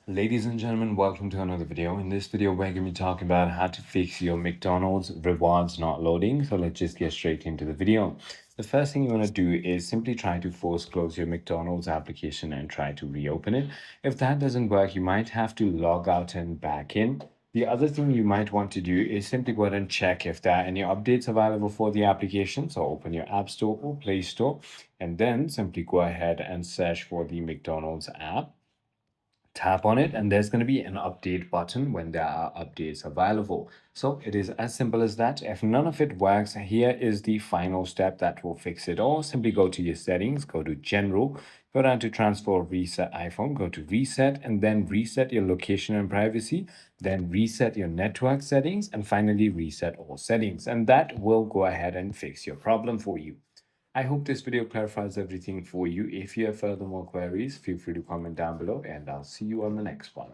Ladies and gentlemen, welcome to another video. In this video, we're going to be talking about how to fix your McDonald's rewards not loading. So let's just get straight into the video. The first thing you want to do is simply try to force close your McDonald's application and try to reopen it. If that doesn't work, you might have to log out and back in. The other thing you might want to do is simply go ahead and check if there are any updates available for the application. So open your App Store or Play Store and then simply go ahead and search for the McDonald's app. Tap on it and there's going to be an update button when there are updates available. So it is as simple as that. If none of it works, here is the final step that will fix it all. Simply go to your settings, go to general, go down to transfer reset iPhone, go to reset and then reset your location and privacy, then reset your network settings and finally reset all settings. And that will go ahead and fix your problem for you. I hope this video clarifies everything for you. If you have further more queries, feel free to comment down below and I'll see you on the next one.